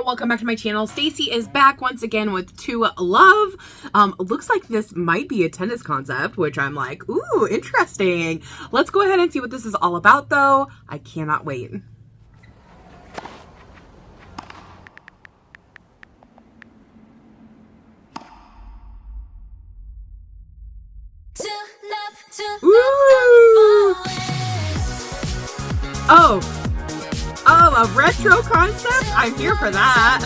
welcome back to my channel. STAYC is back once again with To Love. Looks like this might be a tennis concept, which I'm like, ooh, interesting. Let's go ahead and see what this is all about though. I cannot wait. Ooh. Oh, a retro concept? I'm here for that.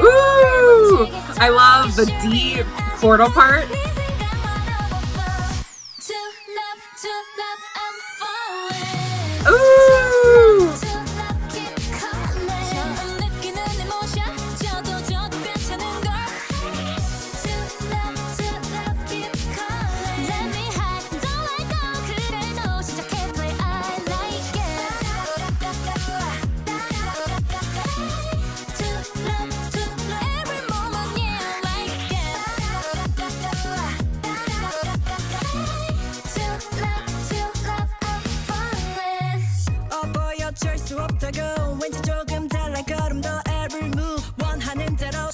Ooh, I love the deep chordal part. Ooh.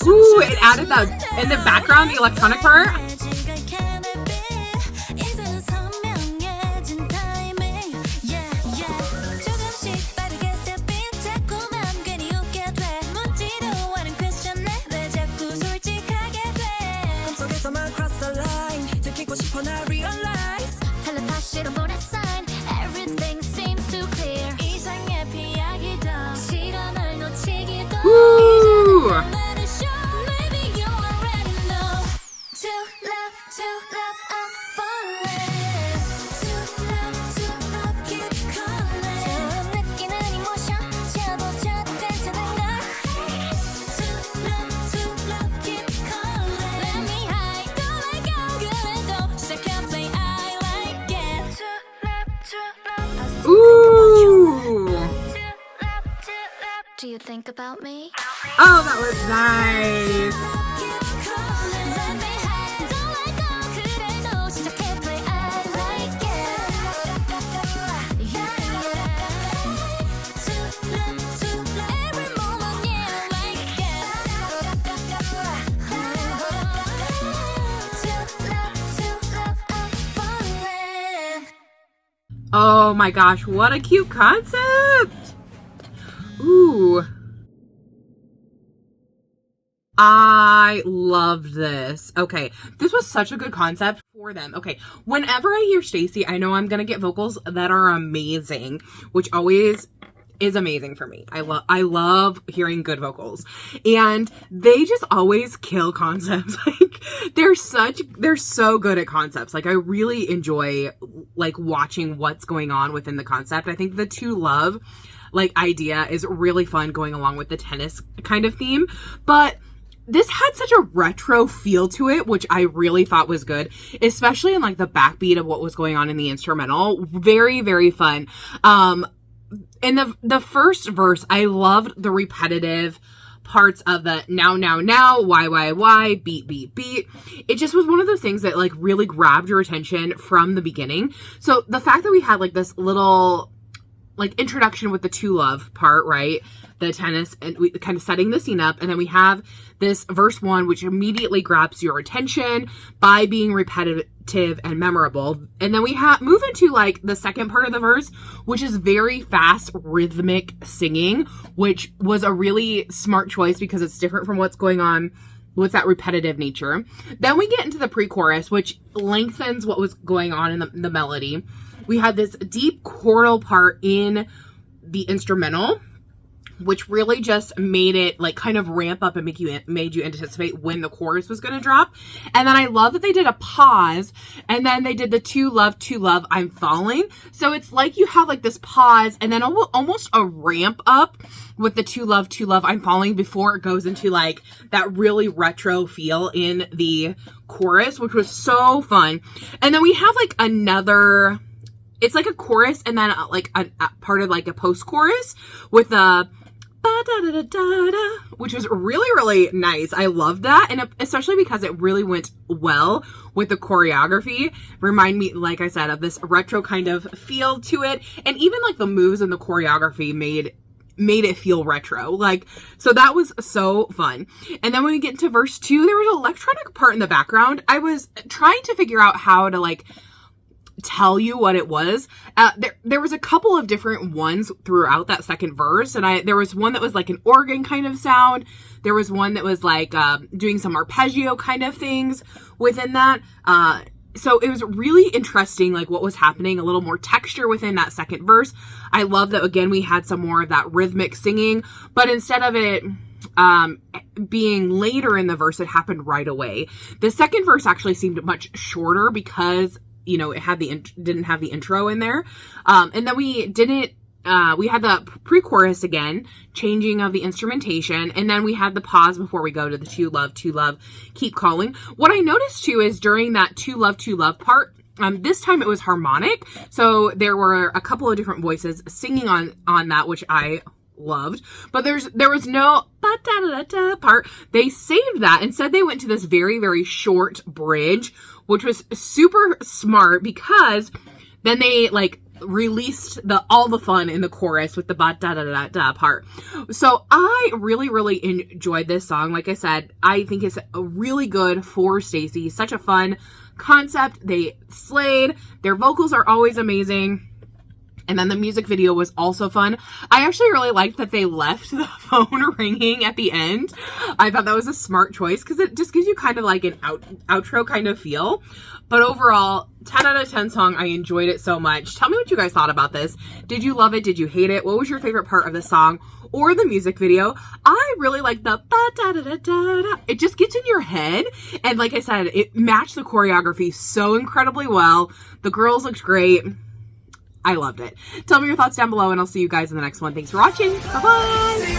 Ooh, it added that in the background, the electronic part. Ooh. Ooh. Do you think about me? Oh, that was nice. Oh my gosh, what a cute concept. Ooh. I loved this. Okay, this was such a good concept for them. Okay, whenever I hear STAYC, I know I'm gonna get vocals that are amazing, which always is amazing for me. I love hearing good vocals, and they just always kill concepts. Like they're so good at concepts. Like I really enjoy like watching what's going on within the concept. I think the To Love like idea is really fun going along with the tennis kind of theme, but this had such a retro feel to it, which I really thought was good, especially in like the backbeat of what was going on in the instrumental. Very, very fun. In the first verse, I loved the repetitive parts of the now, why, beat, beat, beat. It just was one of those things that like really grabbed your attention from the beginning. So the fact that we had like this little like introduction with the To Love part, right? The tennis, and we kind of setting the scene up, and then we have this verse 1 which immediately grabs your attention by being repetitive and memorable, and then we move into like the second part of the verse, which is very fast rhythmic singing, which was a really smart choice because it's different from what's going on with that repetitive nature. Then we get into the pre-chorus, which lengthens what was going on in the melody. We had this deep chordal part in the instrumental, which really just made it like kind of ramp up and made you anticipate when the chorus was going to drop. And then I love that they did a pause, and then they did the to love, I'm falling. So it's like you have like this pause and then almost a ramp up with the to love, I'm falling before it goes into like that really retro feel in the chorus, which was so fun. And then we have like another, it's like a chorus and then like a part of like a post chorus with a ba-da-da-da-da-da, which was really, really nice. I love that. And especially because it really went well with the choreography. Remind me, like I said, of this retro kind of feel to it. And even like the moves and the choreography made it feel retro. Like, so that was so fun. And then when we get into verse 2, there was an electronic part in the background. I was trying to figure out how to like tell you what it was. There was a couple of different ones throughout that second verse, and there was one that was like an organ kind of sound. There was one that was like doing some arpeggio kind of things within that. So it was really interesting, like what was happening, a little more texture within that second verse. I love that, again, we had some more of that rhythmic singing, but instead of it being later in the verse, it happened right away. The second verse actually seemed much shorter because, you know, it had didn't have the intro in there. And then we had the pre-chorus again, changing of the instrumentation, and then we had the pause before we go to the to love, keep calling. What I noticed too is during that to love part, this time it was harmonic, so there were a couple of different voices singing on that, which I loved, but there was no ba-da-da-da-da part. They saved that. Instead, they went to this very, very short bridge, which was super smart because then they like released all the fun in the chorus with the ba-da-da-da-da part. So I really, really enjoyed this song. Like I said, I think it's really good for STAYC. Such a fun concept. They slayed. Their vocals are always amazing. And then the music video was also fun. I actually really liked that they left the phone ringing at the end. I thought that was a smart choice because it just gives you kind of like an outro kind of feel. But overall, 10 out of 10 song. I enjoyed it so much. Tell me what you guys thought about this. Did you love it? Did you hate it? What was your favorite part of the song or the music video? I really like the ba-da-da-da-da-da. It just gets in your head. And like I said, it matched the choreography so incredibly well. The girls looked great. I loved it. Tell me your thoughts down below, and I'll see you guys in the next one. Thanks for watching. Bye-bye.